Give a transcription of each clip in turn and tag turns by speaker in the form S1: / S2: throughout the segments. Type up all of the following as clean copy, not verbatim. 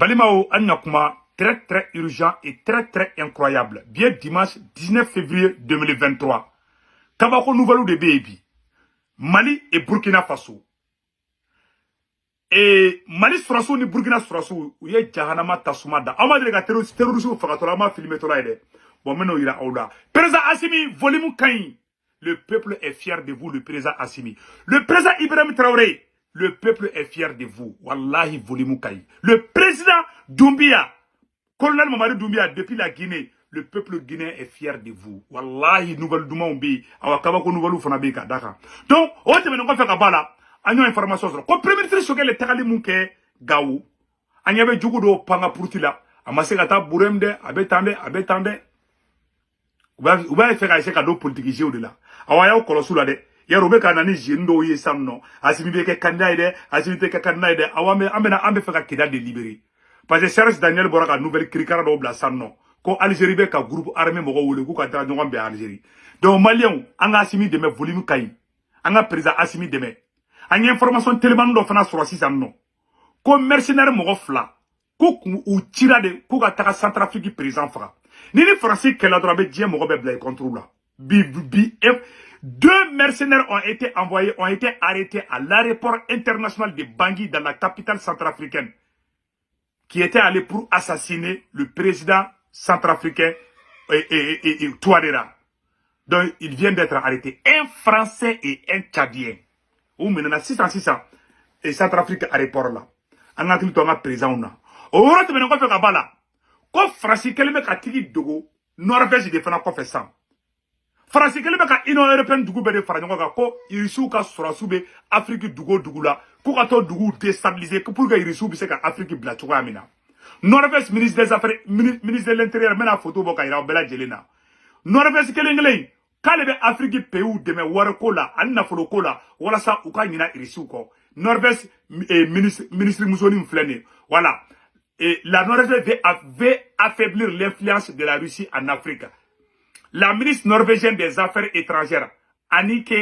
S1: Balimao Anyakuma, très très urgent et très très incroyable. Bien dimanche 19 février 2023. Kabako Nouvelou de Baby. Mali et Burkina Faso. Et Mali Surassou ni Burkina Surassou, où il y a Jahanama Tasumada. On va dire que terrorisme Fagatorama filmé Tolaide. Bon, maintenant il a Aouda. Président Assimi, volume Kain. Le peuple est fier de vous, le président Assimi. Le président Ibrahim Traoré. Le peuple est fier de vous. Wallahi volume Kain. Le président Doumbia. Colonel Mamadou Doumbia, depuis la Guinée. Le peuple guinéen est fier de vous. Wallahi, nouvelle Doumambi. Awakabako nouvelle Fanabi Kadaka. Donc, on te met en fait Kabala. Agnon information sur. Comme premier ministre sur le Takali Mouké, Gaou. Agnabe Djougo Panga Purtila. Amasekata Bouremde, Abetande. Ou bien faire un cadeau politique au-delà. Awaya au Kolosula de. Yaroube Kanani Jindo Yesamno. Asimibeke Kandaide, Asimibeke Kandaide. Awame Amena Ambe Faka Kida délibéré. Parce que Charles Daniel Boraka, nouvelle cricara d'Obla Samno. Ko Algérie Beka, groupe armé Moro ou le Goukata Nongambe Algérie. Donc Malien, Anga Assimi de mes volume Kaï. Anga président Assimi de mes. Anga information tellement d'offrana sur 6 ans. Ko mercenaire Morofla. Ko ou tira de Kogataka Centrafrique président Fra. Ni les Français qui l'ont droit de Morobe Blay contre là. Deux mercenaires ont été arrêtés à l'aéroport international de Bangui dans la capitale centrafricaine, qui étaient allés pour assassiner le président centrafricain et Touadéra. Donc, ils viennent d'être arrêtés. Un Français et un Tchadien. Ou maintenant, 600, et Centrafrique aéroport là. En a qu'il a président là. Au moment où on fait Kabala, quand Français kelme ka tigi dogo, Norvège de fana ko fait ça. Français kelme ka Union européenne dugu be de fara nyonga ko irisu ka sorasu be Afrique dugu la, ko ka to dugu déstabiliser pour que irisu bi se ka Afrique bla chuko amina. Norvège ministre des affaires ministre de l'intérieur mena photo boka ira bela jelena. Norvège kelengele kale be Afrique pays de me war ko la, anna folo ko la, wala sa uka nyina irisu ko. Norvège ministre Musoni mflene. Voilà. Et la Norvège veut affaiblir l'influence de la Russie en Afrique. La ministre norvégienne des Affaires étrangères, Annike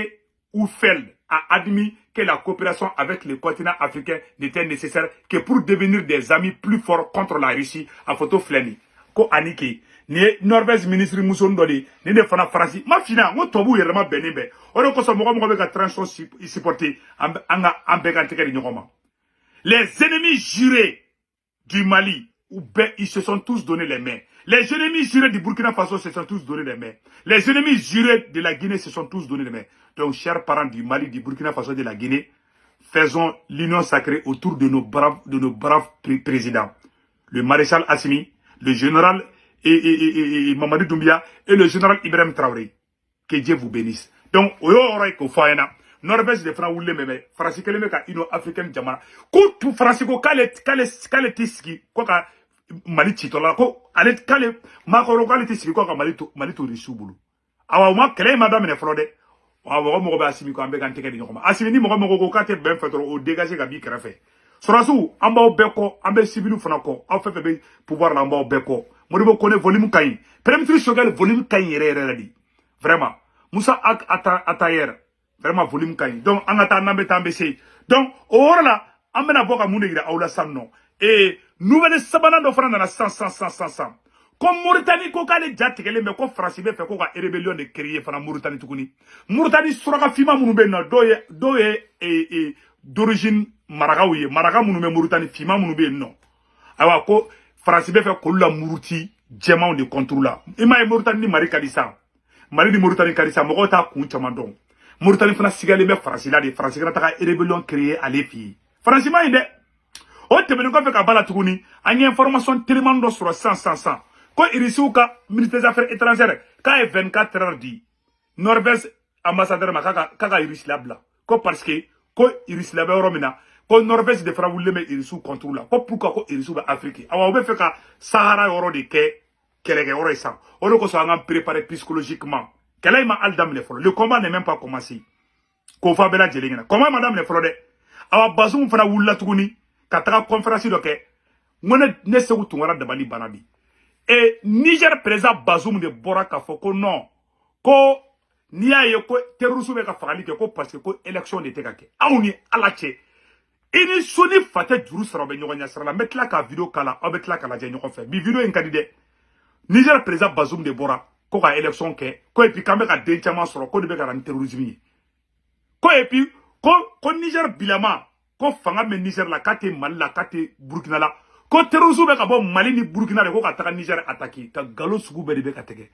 S1: Oufeld, a admis que la coopération avec le continent africain n'était nécessaire que pour devenir des amis plus forts contre la Russie. A photo fleni. Ko Annike, ni Norvège ministre Moussondoli, ni ne fana France. Ma fina, mo tobu yerema benebe. Oro ko so mo ko ka transition supporter anga ambegante ke nyoma. Les ennemis jurés du Mali, où ils se sont tous donné les mains. Les ennemis jurés du Burkina Faso se sont tous donné les mains. Les ennemis jurés de la Guinée se sont tous donné les mains. Donc, chers parents du Mali, du Burkina Faso et de la Guinée, faisons l'union sacrée autour de nos braves présidents. Le maréchal Assimi, le général Mamadou Doumbia et le général Ibrahim Traoré. Que Dieu vous bénisse. Donc, Norvège de France ou les mêmes, France que les mecs Union africaine jamana. Ko tout France ko kale tiski ko ka Mali titola ko ale kale makoro kale tiski ko ka Mali to risubulu. Awa ma kele madame ne frode. Awa mo ba Assimi ko ambe kan teke di nyoma. Assimi ni mo ko ka te ben fetro o dégager ka bi krefe. Sorasu amba o beko ambe civilu fana ko en fait be pouvoir la amba o beko. Mo do ko ne volume kain. Premier ministre Choguel volume kain yere di. Vraiment. Moussa Atayer. Vraiment volume kain. Donc en attendant betambese. Donc au là amena boka munira aula samno. Et nouvelle sabana do frana na 100. Comme Mauritanie ko kale jatikele me ko France be fe ko ka rébellion de créer fana Mauritanie tukuni. Mauritanie suraka fima munube na doye d'origine maragaouye. Maraga munube Mauritanie fima munube non. Awa ko France be fe ko la Mourouti djema de contrôle là. Ima Mauritanie Mari Kadissa. Mali di Mauritanie Kadissa mo ko ta kun chamandon. Mauritanie fana sigale be France là de France kana ta rébellion créée à l'EFI. France ma inde. O te benen ko fe ka bala tukuni, anya information tellement do sur 100. Ko irisuka ministre des affaires étrangères ka 24 heures di. Norvège ambassadeur ma kaka iris labla. Ko parce que ko iris labla romina, ko Norvège de fra wulle me irisu contrôle là. Ko pourquoi ko irisu ba Afrique. Awa be fe ka Sahara yoro de kelege oro isa. O ko so nga préparer psychologiquement. Quel ma aldam le folo. Le combat n'est même pas commencé. Ko fa bela jelingena. Comment madame le folo de? Awa bazum fana wulla tukuni kataka conférence do ke. Ngone ne se wutungara de bali banadi. Et Niger président Bazoum de Boraka Foko non. Ko niya ye ko terrorisme be ka fagali ke ko parce que ko élection de tekake. Awni alache ini soni fate juru sara be ɲɔgɔn ɲɛ sira la. N bɛ tila ka video kala aw bɛ tila ka lajɛ ɲɔgɔn fɛ. Bi video in ka di dɛ. Niger président Bazoum de bɔra ko ka élection kɛ ko et puis k'an bɛ ka den caman sɔrɔ ko de bɛ ka na ni terrorisme ye. Ko et puis ko Niger bilama ko fanga bɛ Niger la k'a tɛ Mali la k'a tɛ Burkina la ko terrorisme bɛ ka bɔ Mali ni Burkina de ko ka taga Niger attaquer ka galon sugu bɛɛ de bɛ ka tigɛ.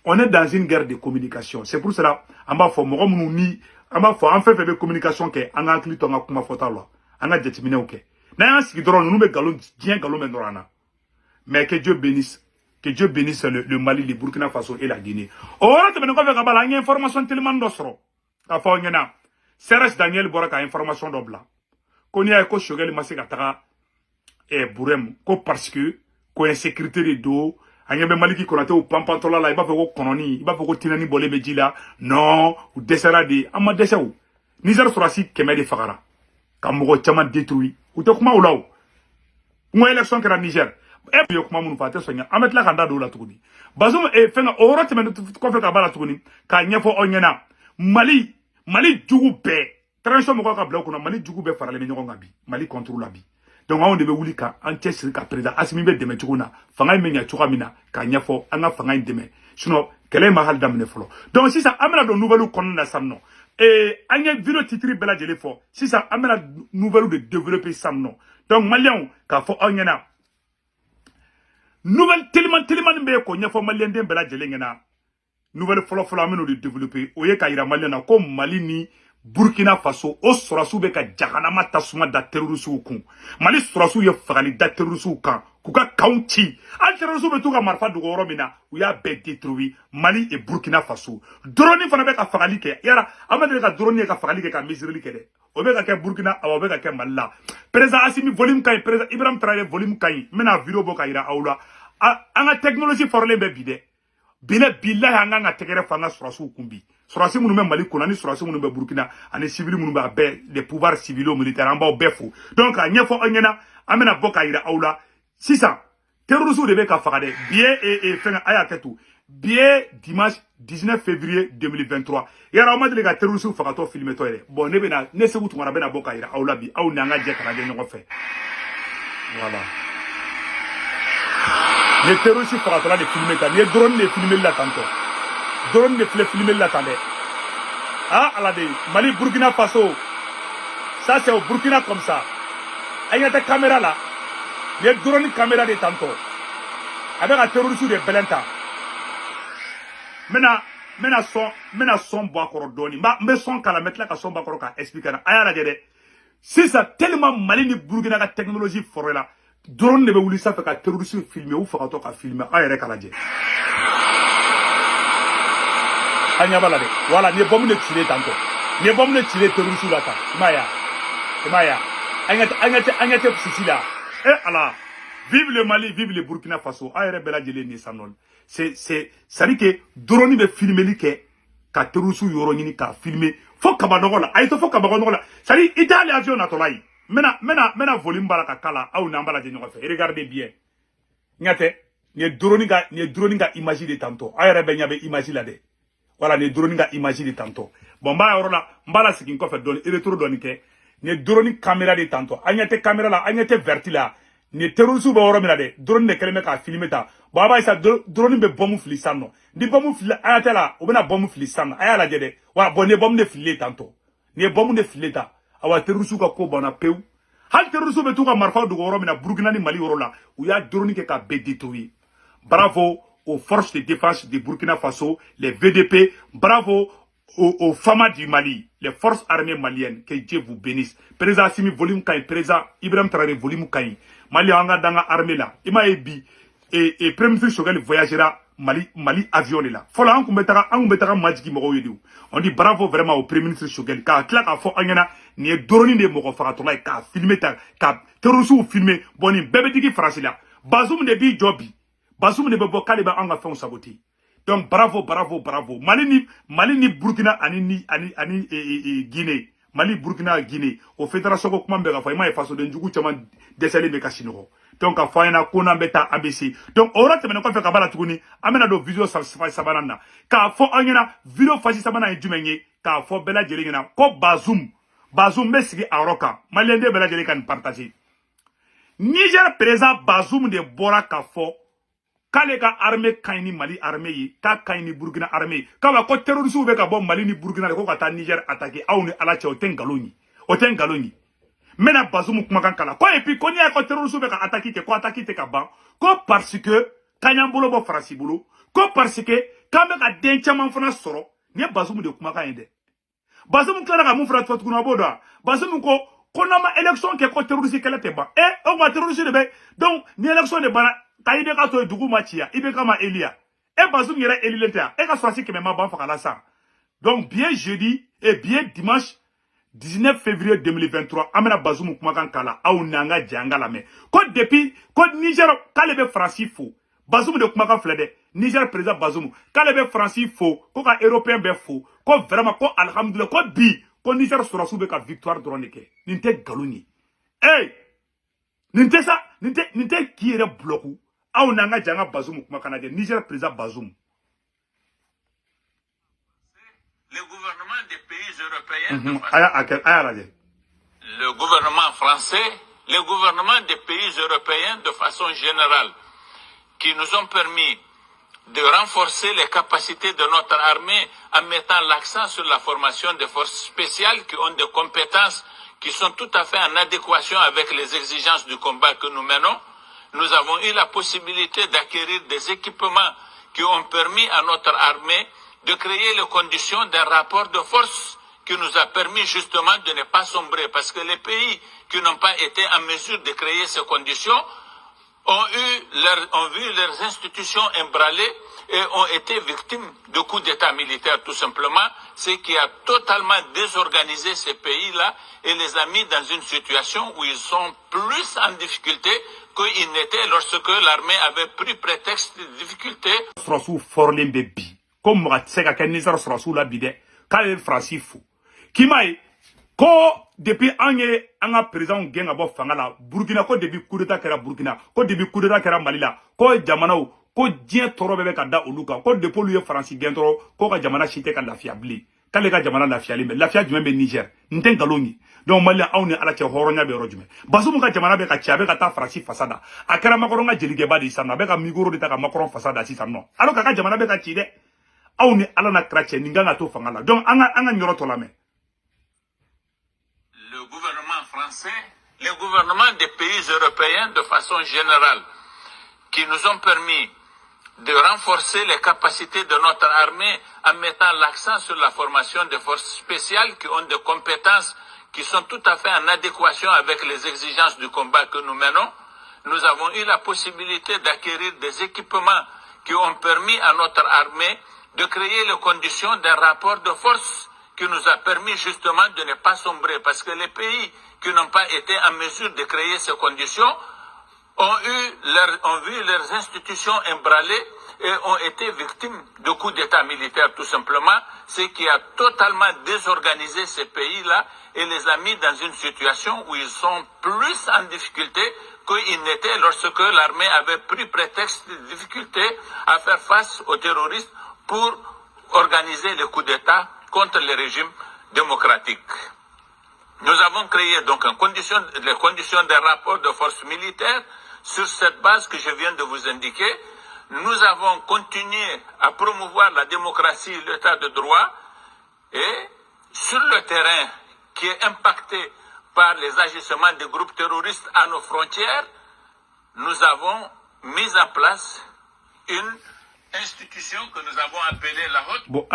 S1: On est dans une guerre de communication. C'est pour cela an b'a fɔ mɔgɔ minnu ni an b'a fɔ an fɛn fɛn bɛ communication kɛ an ka hakili to an ka kuma fɔtaw la an ka jateminɛw kɛ. N'an y'an sigi dɔrɔn ninnu bɛ galon diɲɛ galon bɛ nɔrɔ an na. Mais que Dieu bénisse. Que Dieu bénisse le Mali, le Burkina Faso et la Guinée. Oh, tu me connais pas, il y a une information tellement d'osro. La fois, il y en a. Serge Daniel Boraka a information d'obla. Qu'on y a écho Shogel Masekatara et Bourem, parce que, qu'on y a sécurité de dos, il y a même Mali qui connaît au Pampantola là, il va faire au Kononi, il va faire au Tinani Bolé Medjila, non, ou Desseradi, Ama Dessau. Niger Surasi, Kemede Fagara. Kamoro Tchaman détruit. Ou te comment ou là où? Moi, élection que la Niger. E bi kuma mun fa te sonya ametla kanda do la tuguni Bazoum e fenga oro te men ko fe ka bala tuguni ka nyefo onyena Mali jugu be transition mo ka bla ko na Mali jugu be farale nyogo ngabi Mali contrôle la bi donc on devait wuli ka antesi ka président asimi be deme tuguna fanga menya tuga mina ka nyefo anga fanga deme sinon kele ma hal damne folo donc si ça amena do nouvelle kon na samno et anya vidéo titre bela jele fo si ça amena nouvelle de développer samno donc malien ka fo onyena nouvelle tellement be ko nyafo malien den bela jelengena nouvelle folo ameno de développer oye ka ira malien na ko Mali ni Burkina Faso o sorasu be ka jagana mata suma da terrorisme ku Mali sorasu ye fagali da terrorisme kan ku ka county al terrorisme be to ka marfa du goro mina u ya be détruit Mali et Burkina Faso drone fana be ka fagali ke yara amade ka drone ka fagali ke ka misirili ke de o be ka ke Burkina o be ka ke Mali la président Assimi volume kay président Ibrahim Traoré volume kay mena vidéo bo ka ira awla anga technologie forle be bide bile billahi anga nga tegere fanga sorasu kumbi sorasu munu me Mali konani sorasu munu be Burkina ani civil munu be les pouvoirs civils militaires amba befu donc a nyefo onyena amena boka ira awla sisa terrorisme de be ka fagade bien et fenga aya ketu bien dimanche 19 février 2023 yara o madele ka terrorisme fagato filmer to ere bon ne be na ne se butu ngara be na boka ira awla bi aw nanga je kana je nyoko fe voilà. Les terroristes font de filmer, les drones de filmer là tantôt. Drones de filmer là tantôt. Ah, à la de Mali, Burkina Faso. Ça, c'est au Burkina comme ça. Il y a des caméras là. Les drones caméras de tantôt. Avec un terroriste de Belenta. Maintenant, son bakoro doni. Mais son kalamet là, ka son bakoro ka expliquer. Aya la de. C'est ça, tellement Mali ni Burkina la technologie forêt là. Drone ne be wuli sa fe ka terroriste filmer ou fakato ka filmer a yere kala je anya bala de wala ne bomu ne tire tanto ne bomu ne tire terroriste la ta maya anya te sisila ala vive le Mali vive le Burkina Faso a yere bela jele ni sanol c'est ça dit que drone be filmer li ke ka terroriste yoro nyini ka filmer fo kabadogo la ay to fo kabadogo la ça dit Italie avion na to lai mena volume baraka kala au nambala de ñofe regardez bien ñate ne drone ga image de tanto ayere be ñabe image la de voilà ne drone ga image de tanto bon ba yoro la mbala sikin ko fe don retour don ke ne drone caméra de tanto añate caméra la añate verti la ne terrorisme be woro mina de drone ne keleme ka filmer ta baba isa drone be bomu flisanno di bomu fli ayate la o bena bomu flisanno ayala de de wa bon ne bomu ne fli tanto ne bomu ne fli ta awa terrorisme ka ko bona peu hal terrorisme be tuka marfa du goro mina Burkina ni Mali woro la ou ya drone ke ka be détruit bravo aux forces de défense de Burkina Faso les VDP bravo aux femmes du Mali les forces armées maliennes que Dieu vous bénisse président Assimi volume kay président Ibrahim Traoré volume kay Mali anga danga armée là ima ebi et premier ministre Shogel voyagera Mali avion là fola an kumbetaka majiki mo yedu on dit bravo vraiment au premier ministre Shogel ka kla ka fo anyana ni drone de mo ko fakato ka filmer ta ka terrorisme filmer boni bébé digi français là Bazoum de bi jobi Bazoum de bebo kaliba anga fait on saboter donc bravo Mali ni Burkina ani Guinée Mali Burkina Guinée au fédération ko kuma be ga fa ima faso de njugu chama desele be kasino donc a fayna kona beta ABC donc ora te mena ko fe ka bala tuguni amena do video sabanana ka fo anyana video faji sabana jumenye ka fo bela jelingena ko Bazoum Bazoum be sigi aroka malien de bela jeli kan partager Niger président Bazoum de bora ka fo kale ka armée kayni Mali armée yi ka kayni Burkina armée ka wa ko terroriste be ka bo Mali ni Burkina ko ka ta Niger attaquer aw ni ala che o ten galoni mena Bazoum kuma kan kala ko et puis ko ni ko terroriste be ka attaquer te ka ban ko parce que kanyambolo bo farasi bolo ko parce que kambe ka den chaman fana soro ni Bazoum de kuma kan yende Bazoum klara ka mun fara to tukuna bodo Bazoum ko na ma élection ke ko terroriste kala te ba o ma terroriste de be donc ni élection de bana kayide ka to dugu machia ibe kama Elia Bazoum yera Elileta ka soisi ke ma ban fakala sa donc bien jeudi et bien dimanche 19 février 2023 amena Bazoum kuma kan kala aw nanga janga la me ko depuis ko Niger kale be Franci fo Bazoum de kuma kan flede Niger président Bazoum kale be Franci fo ko ka européen be fo ko vraiment ko alhamdulillah ko bi ko Niger sera soube ka victoire droneke ninte galoni ninte sa ninte qui est bloqué aw nanga janga Bazoum kuma kan de Niger président Bazoum
S2: les gouvernements des pays européens
S1: le
S2: gouvernement français, les gouvernements des pays européens de façon générale qui nous ont permis de renforcer les capacités de notre armée en mettant l'accent sur la formation des forces spéciales qui ont des compétences qui sont tout à fait en adéquation avec les exigences du combat que nous menons. Nous avons eu la possibilité d'acquérir des équipements qui ont permis à notre armée de créer les conditions d'un rapport de force qui nous a permis justement de ne pas sombrer. Parce que les pays qui n'ont pas été en mesure de créer ces conditions ont vu leurs institutions ébranlées et ont été victimes de coups d'État militaires tout simplement, ce qui a totalement désorganisé ces pays-là et les a mis dans une situation où ils sont plus en difficulté qu'ils n'étaient lorsque l'armée avait pris prétexte de difficultés.
S1: Comme Ratseka Kenizar Srassou la bide, Kale Franci fou. Kimae, ko depuis anga président genga bo fangala, Burkina ko depuis coup d'état kera Burkina, ko depuis coup d'état kera Malila, ko jamanao, ko dien toro bebe kada oluka, ko depuis lui Franci gentro, ko ka jamana chite ka lafia bli. Kale ka jamana lafia limbe, lafia jume be Niger, nten galongi. Donc Malien auni ala che horonya be rojume. Bazoum ka jamana be ka chiabe ka ta Franci fasada. Akara makoronga jelige ba di sana, be ka migoro de ta ka makoron fasada si sanno. Alors ka jamana be ka chide. Auni ala na krache ninganga to fangala. Donc anga nyoroto la me.
S2: Le gouvernement français, les gouvernements des pays européens de façon générale qui nous ont permis de renforcer les capacités de notre armée en mettant l'accent sur la formation des forces spéciales qui ont des compétences qui sont tout à fait en adéquation avec les exigences du combat que nous menons. Nous avons eu la possibilité d'acquérir des équipements qui ont permis à notre armée de créer les conditions d'un rapport de force qui nous a permis justement de ne pas sombrer. Parce que les pays qui n'ont pas été en mesure de créer ces conditions ont vu leurs institutions ébranlées et ont été victimes de coups d'État militaires tout simplement, ce qui a totalement désorganisé ces pays-là et les a mis dans une situation où ils sont plus en difficulté qu'ils n'étaient lorsque l'armée avait pris prétexte de difficulté à faire face aux terroristes pour organiser les coups d'État contre les régimes démocratiques. Nous avons créé donc les conditions des rapports de force militaire sur cette base que je viens de vous indiquer. Nous avons continué à promouvoir la démocratie et l'état de droit et sur le terrain qui est impacté par les agissements des groupes terroristes à nos frontières, nous avons mis en place une institution que nous avons appelée la haute.
S1: Bon,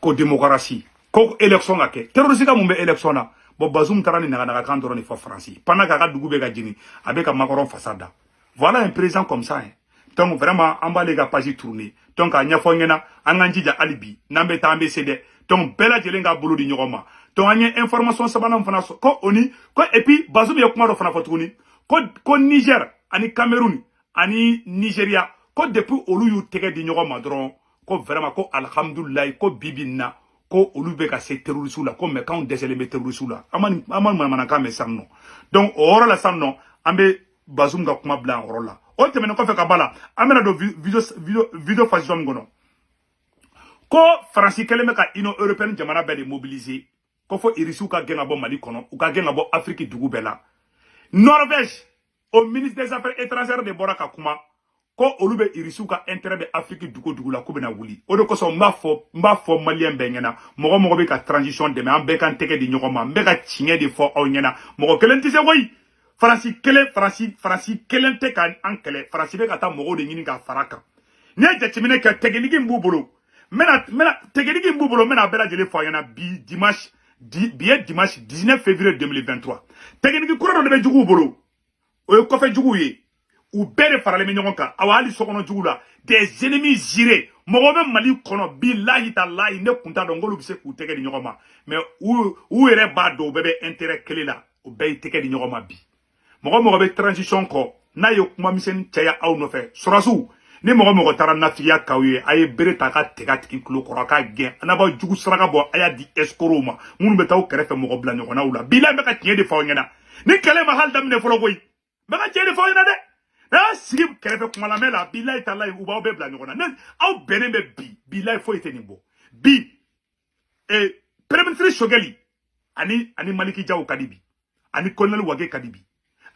S1: ko démocratie, ko élection ake. Terroriste ka mumbe élection na. Bon, Bazoum tarani naga kan doroni fo France. Pendant ka dugu be ka jini, avec Macron façada. Voilà un président comme ça. Hein. Donc vraiment, on va les gars pas y tourner. Donc à nyafongena, anganjija alibi, nambe tambe cede. Donc bela jelenga bolo di nyoma. Donc anya information sabana mfana ko oni, ko et puis Bazoum yakuma do fana fotuni. Ko Niger, ani Cameroun, ani Nigeria. Ko depuis olu yu tege di nyoma dron, ko vraiment ko alhamdulillah ko bibina. Ko olu be ka se terroriste la ko me kan desele me terroriste la amani mana ka me sanno donc oro la sanno ambe Bazoum ga kuma blanc oro la o temene ko fe ka bala amena do video fashion ngono ko France kele me ka ino européenne jamana be de mobiliser ko fo irisiw ka gɛn ka bɔ Mali kɔnɔ u ka gɛn ka bɔ Afrique dugu bɛɛ la. Norvège au ministre des Affaires étrangères de bɔra ka kuma ko olu bɛ irisiw ka intérêt bɛ Afrique dugu la ko bɛna wuli. O de kosɔn n b'a fɔ malien bɛɛ ɲɛna mɔgɔ mɔgɔ bɛ ka transition dɛmɛ an bɛɛ k'an tɛgɛ di ɲɔgɔn ma n bɛ ka tiɲɛ de fɔ aw ɲɛna mɔgɔ kelen tɛ se koyi. Faransi kelen tɛ ka an kɛlɛ Faransi bɛ ka taa mɔgɔw de ɲini ka fara kan. N'i ye jateminɛ kɛ technique b'u bolo technique b'u bolo n bɛna bɛɛ lajɛlen fɔ aw ɲɛna bi ye dimanche 19 février 2023 technique kura dɔ de bɛ juguw bolo o ye kɔfɛ juguw ye u bɛɛ de faralen bɛ ɲɔgɔn kan aw hali sokɔnɔ jugu la des ennemis jurés mɔgɔ bɛ Mali kɔnɔ bilahi talahi ne kun t'a dɔn k'olu bɛ se k'u tɛgɛ di ɲɔgɔn ma mais u yɛrɛ b'a dɔn u bɛɛ bɛ intérêt kelen la u bɛɛ y'i tɛgɛ di ɲɔgɔn ma bi mɔgɔ bɛ transition kɔ n'a ye kuma misɛnnin caya aw nɔfɛ sɔrɔsiw ni mɔgɔ taara nafigiya k'aw ye a ye bere ta ka tɛgɛ tigi tulo kɔrɔ a ka gɛn a n'a b'aw jugu saraka bɔ a y'a di escrocs ma minnu bɛ taa aw kɛrɛfɛ mɔgɔ bila ɲɔgɔnnaw la bilahi n bɛ ka tiɲɛ de fɔ aw ɲɛna ni kɛlɛ ma hali daminɛ fɔlɔ koyi n bɛ ka tiɲɛ de fɔ aw ɲɛna dɛ n'a sigi kɛrɛfɛ kumalamɛ la bilahi talahi u b'aw bɛɛ bila ɲɔgɔn na aw bɛnnen bɛ bi bilahi foyi tɛ nin bɔ bi premier ministre Shogeli ani Maliki Jaw ka di bi ani colonel Wage ka di bi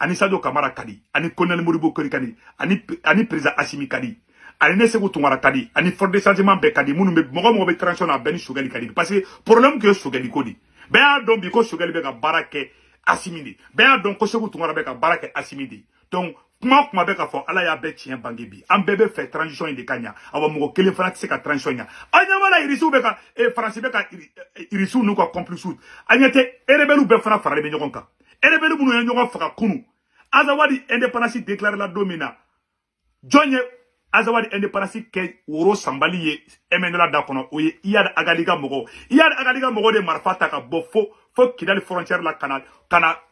S1: ani Sadio Kamara ka di ani colonel Modibo Kori ka di ani président Assimi ka di ani ne Segu Tunkara ka di ani Front de Changement bɛɛ ka di minnu bɛ mɔgɔ bɛ transition na bɛɛ ni Shogeli ka di parce que problème que Shogeli ko di bɛɛ y'a dɔn bi ko Shogeli bɛ ka baara kɛ Assimi de bɛɛ y'a dɔn ko Segu Tunkara bɛ ka baara kɛ Assimi de donc kuma bɛ ka fɔ ala y'a bɛɛ tiɲɛ bange bi an bɛɛ bɛ fɛ transition in de ka ɲa awa mɔgɔ kelen fana tɛ se ka transition ɲa a ɲɛ b'a la irisiw bɛ ka Faransi bɛ ka irisiw n'u ka complices a ɲɛ tɛ rebelles bɛɛ fana faralen bɛ ɲɔgɔn kan rebelles minnu ye ɲɔgɔn faga kunu Azawadi indépendance déclaré la don min na jɔn ye Azawadi indépendance kɛ woro sanbali ye MNLA da kɔnɔ o ye Iyad Agali ka mɔgɔw de marifa ta ka bɔ fo Kidali frontière la kana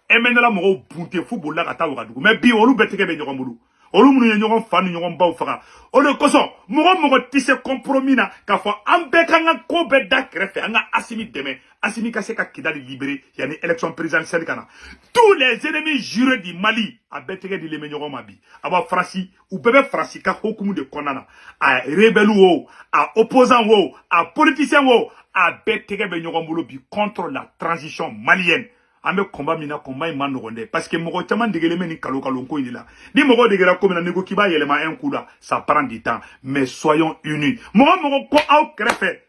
S1: MNLA mɔgɔw bunte fu bolila ka taa Wagadugu mais bi olu bɛɛ tɛgɛ bɛ ɲɔgɔn bolo olu minnu ye ɲɔgɔn fa ni ɲɔgɔn baw faga o de kosɔn mɔgɔ tɛ se compromis na k'a fɔ an bɛɛ k'an ka ko bɛɛ da kɛrɛfɛ an ka Assimi dɛmɛ Assimi ka se ka Kidali libérer yanni élection présidentielle ka na tous les ennemis jurés du Mali a bɛɛ tɛgɛ dilen bɛ ɲɔgɔn ma bi a b'a Faransi u bɛɛ bɛ Faransi ka hukumu de kɔnɔna na a rebelle o a opposant o a politicien o a bɛɛ tɛgɛ bɛ ɲɔgɔn bolo bi contre la transition malienne an bɛ combat min na combat in ma nɔgɔn dɛ parce que mɔgɔ caman degelen bɛ nin kalo ko in de la ni mɔgɔ degera ko min na n'i ko k'i b'a yɛlɛma un coup la ça prend du temps mais soyons unis mɔgɔ ko aw kɛrɛfɛ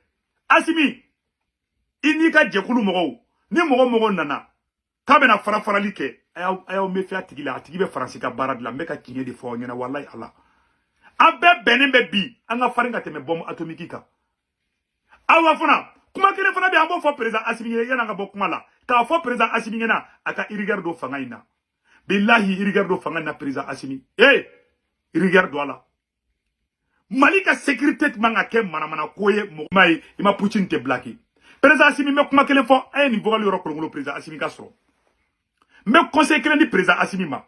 S1: Assimi i n'i ka jɛkulu mɔgɔw ni mɔgɔ nana k'a bɛna farali kɛ a y'aw méfier a tigi la a tigi bɛ Faransi ka baara dilan n bɛ ka tiɲɛ de fɔ aw ɲɛna walahi ala an bɛɛ bɛnnen bɛ bi an ka farin ka tɛmɛ bombe atomique kan awa fana kuma kelen fana bɛ an b'o fɔ président Assimi ɲɛna yan'an ka bɔ kuma la k'a fɔ président Assimi ɲɛna a ka irrigueur don fanga in na bilahi irrigueur don fanga in na président Assimi irrigueur don a la Mali ka sécurité man ka kɛ manamana ko ye mɔgɔ ma ye i ma Poutine tɛ blaqué président Assimi n bɛ kuma kelen fɔ a ye nin vocal yɔrɔ kolonkolon président Assimi ka sɔrɔ n bɛ conseil kelen di président Assimi ma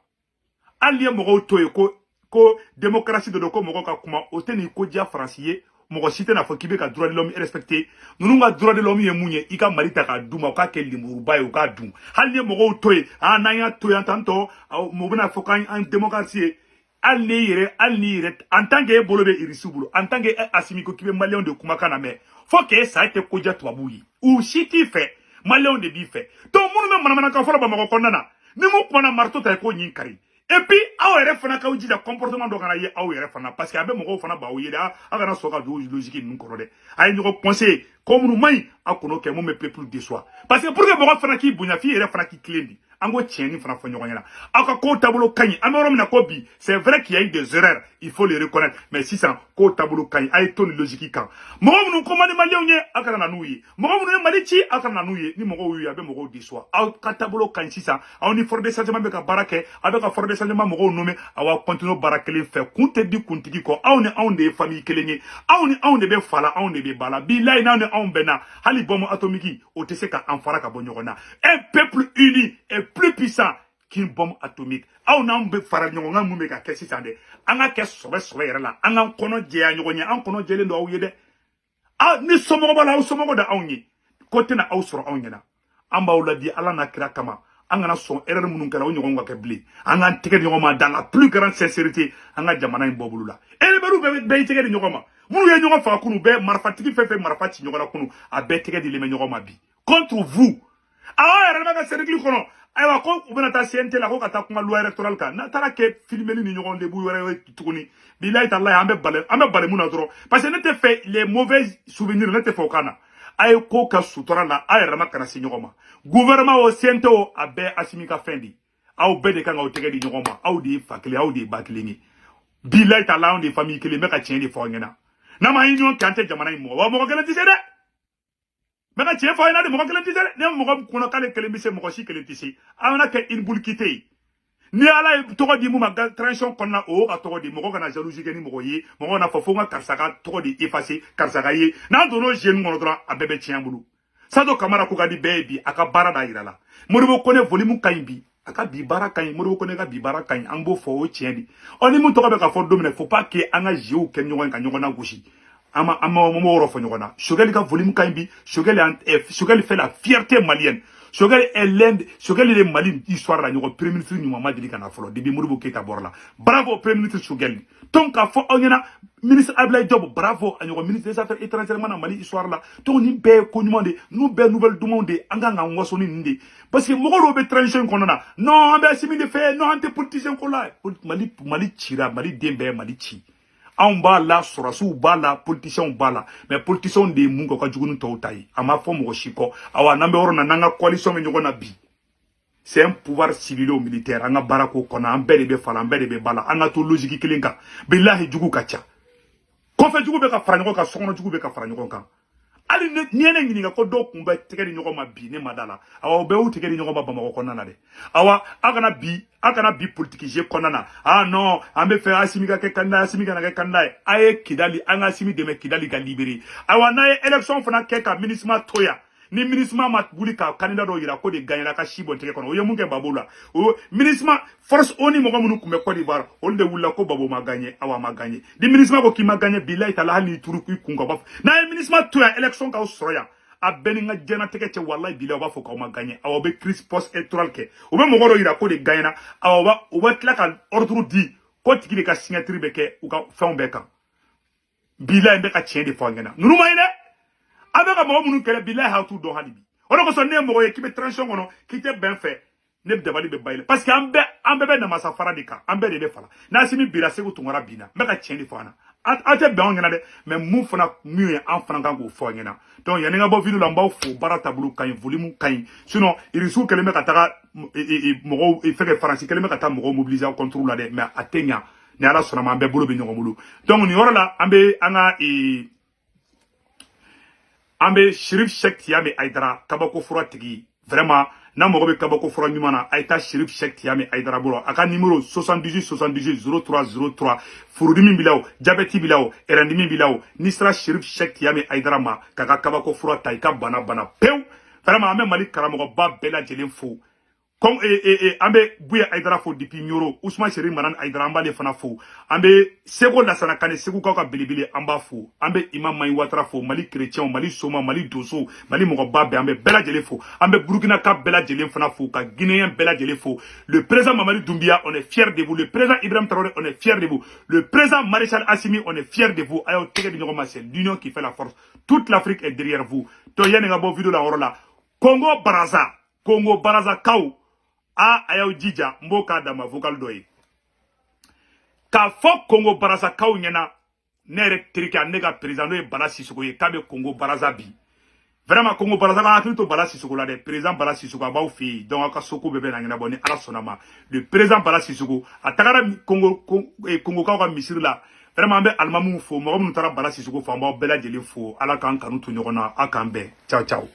S1: hali ye mɔgɔw to ye ko démocratie de don ko mɔgɔw ka kuma o tɛ nin ko diya Faransi ye mɔgɔ si tɛ n'a fɔ k'i bɛ ka droit de l'homme respecté ninnu ka droit de l'homme ye mun ye i ka Mali ta k'a d'u ma u k'a kɛ lemuruba ye u k'a dun hali ni mɔgɔw to ye n'an y'a to yan tantɔ mɔgɔ bɛna fɔ k'an démocratie ye hali n'i yɛrɛ en tant que e bolo bɛ irisiw bolo en tant que Assimi ko k'i bɛ maliyɛnw de kumakan na mɛ fo k'e sa e tɛ ko diya tubabuw ye u si t'i fɛ maliyɛnw de b'i fɛ donc minnu bɛ manamanakan fɔlɔ Bamakɔ kɔnɔna na ni mun kumana marteau ta ye k'o ɲin kari et puis aw yɛrɛ fana k'aw jija comportement dɔ kana ye aw yɛrɛ fana parce que a bɛ mɔgɔw fana b'aw ye dɛ aw kana sɔn ka don logique ninnu kɔrɔ dɛ a ye ɲɔgɔn conseiller ko minnu man ɲi aw kan'o kɛ mun bɛ peuple déçoit parce que pour que mɔgɔ fana k'i bonya f'i yɛrɛ fana k'i tilen di an ko tiɲɛni fana fɔ ɲɔgɔn ɲɛna aw ka kow taabolo ka ɲi an bɛ yɔrɔ min na ko bi c'est vrai qu'il y a eu des erreurs il faut les reconnaître mais sisan kow taabolo ka ɲi a ye to ni logique kan mɔgɔ minnu ko man di maliyɛnw ye aw kana na n'u ye mɔgɔ minnu ye Mali ci aw kana na n'u ye ni mɔgɔw y'u ye a bɛ mɔgɔw déçoit aw ka taabolo ka ɲi sisan aw ni Front de Changement bɛ ka baara kɛ aw bɛ ka Front de Changement mɔgɔw nommé aw b'a continuer baara kelen fɛ kun tɛ di kuntigi kɔ aw ni anw de ye famille kelen ye aw ni anw de bɛ fa la anw de bɛ ba la bilahi n'aw ni anw bɛnna hali bombe atomique o tɛ se ka an fara ka bɔ ɲɔgɔn na un peuple uni est plus puissant qu'une bombe atomique aw n'anw bɛ fara ɲɔgɔn kan mun bɛ ka kɛ sisan dɛ an ka kɛ sɔbɛ yɛrɛ la an k'an kɔnɔ jɛya ɲɔgɔn ye an kɔnɔ jɛlen don aw ye dɛ ni somɔgɔ b'a la aw somɔgɔ da anw ye ko tɛna aw sɔrɔ anw ɲɛna an b'aw ladi ala n'a kira kama an kana sɔn erreur minnu kɛra o ɲɔgɔn ka kɛ bilen an k'an tɛgɛ di ɲɔgɔn ma dans la plus grande sincérité an ka jamana in bɔ bolo la rebelles bɛɛ y'i tɛgɛ di ɲɔgɔn ma minnu ye ɲɔgɔn faga kunu bɛɛ marifatigi fɛn fɛn marifa ci ɲɔgɔn na kunu a bɛɛ tɛgɛ dilen bɛ ɲɔgɔn ma bi contre vous Ah, elle m'a cercle kono. Aywa ko ubena ta CNT la ko kata kuma loi électorale ka. Na tara ke filmer ni nyogon de bu yore tukuni. Billahi taala ambe bale muna doro. Parce que ne te fait les mauvais souvenirs ne te fait kana. Ay ko ka sutora la ay rama kana si nyogoma. Gouvernement o CNT o abe asimi ka fendi. Aw be de kan o tege di nyogoma. Aw di fakile aw di baklingi. Billahi taala on di famille kele meka tien di fo ngena. Na ma union kante jamana mo. Wa mo gele tise de. Meka tien fo ina de mo gele tise de. Ne mo ko no kale kele mise mo si kele tise. Amana ke in bulkite. Ni ala togo di mu ma transition konna o ka togo di mo ko kana jalousie ke ni mo yi. Mo ko na fo fo nga karsaka togo di effacer karsaka yi. Na do no jeune mo dra abebe tien bulu. Sado kamara ko gadi baby aka bara da irala. Moribo kone volume kaimbi. Aka bi bara kain moribo kone ka bi bara kain ambo fo o tiendi. Oni mu to ka be ka fo domine faut pas que anga jeu ken nyogon ka nyogon na gushi. Ama mo woro fo nyogona. Shogeli ka volume kaimbi, Shogeli fait la fierté malienne. Shogeli est l'Inde, Shogeli est Mali histoire la nyogon premier ministre ni mama dili kana folo debi moribo keta borla. Bravo premier ministre Shogeli. Donc a fo onyana ministre Ablaye Diop bravo a nyogon ministre des affaires étrangères mana Mali histoire la. Donc ni be ko nyumande, nous be nouvelle du monde anga nga ngosoni ndi. Parce que moko be transition konona. Non, ambe asimi de fait, non ante politicien ko la. Mali tira, Mali dembe Mali chi. On ba la sorasu ba la politiciens ba la mais politiciens de mungo ka jugunu to tai ama fo mo shiko awa nambe oro na nanga coalition me nyoko na bi c'est un pouvoir civil ou militaire anga barako kona ambele be fala ambele be bala anga to logique kilinga billahi jugu kacha ko fe jugu be ka franyo ka sono jugu be ka franyo ka ali niene ngininga ko do kumba tegeri nyoko ma bi ne madala awa be u tegeri nyoko ba bamako kona na de awa akana bi politique je konana ah non ambe fe asimika ke kanda asimika na ke kanda aye kidali anga asimi de me kidali ga libéré awa na élection fana ke ka ministre toya ni ministre mat buli ka candidat do yira ko de gagner ka shibo teke kono o yemunge babola o ministre force oni mo gamunu kumbe ko di bar on de wulla ko babo ma gagner awa ma gagner di ministre ko ki ma gagner billahi taala hali turu ku kunga baf na ministre toya élection ka usroya a beninga jena teke che wallahi billahi ba fo ko ma gagner awa be crise post électoral ke o be mo goro yira ko de gagner awa o ba tla ka ordre di ko tigi de ka signature be ke u ka fon be kan billahi be ka chien de fo ngena nunu mayne avec mo munu kele billahi ha tu do halibi ono ko so ne mo ye kibe transition kono kite ben fait ne dabali be bayle parce que ambe be na masafara dika ambe de be fala na simi bira se ko tungora bina me ka cheni fana ate be on ngena de mais mu fana mu ye en fana kan ko fo ngena donc ya nga bo video la mbaw fo barata bulu kan volume kan sinon irisu kele me ka taka mo e feke france kele me ka ta mo mobiliser contre la de mais atenya ne ala sona ma be bulu be nyongo mulu donc ni wora ambe anga ambe Shérif Cheikh Tiamé Aïdara kabako fura tigi vraiment na mogo be kabako fura nyumana aita Shérif Cheikh Tiamé Aïdara bolo aka numéro 78 78 03 03 furudimi bilao diabète bilao erandimi bilao nisra Shérif Cheikh Tiamé Aïdara ma kaka kabako fura taika bana peu vraiment ambe Mali karamogo ba bela jelen fo comme ambe Bouya Aïdara fo depuis Nyoro Ousmane Chéri Manan Aïdara amba le fana fo ambe Sego Lassana Kane Sego Kaka Bilibili amba fo ambe Imam Maï Ouattara fo Mali chrétien Mali Soma Mali Dosso Mali Mogobabe ambe Bela Djele fo ambe Burkina Ka Bela Djele fana fo ka Guinéen Bela Djele fo le président Mamadi Doumbia on est fier de vous le président Ibrahim Traoré on est fier de vous le président Maréchal Assimi on est fier de vous ayo tege di ngoma c'est l'union qui fait la force toute l'Afrique est derrière vous to yene nga bo vidéo la horola Congo Baraza Kaou ayaw jija mboka dama vocal doy ka fo Congo Baraza kaw nyana nere trika nega président e Bala Sissoko ye kabe Congo Baraza bi vraiment Congo Baraza ka to Bala Sissoko la de président Bala Sissoko ba fi donc aka soko bebe na ngena boni ala sonama le président Bala Sissoko atakara Congo ka misiri la vraiment be almamu fo mo mun tara Bala Sissoko fo ba bela jeli fo ala kan kanu to nyona akambe ciao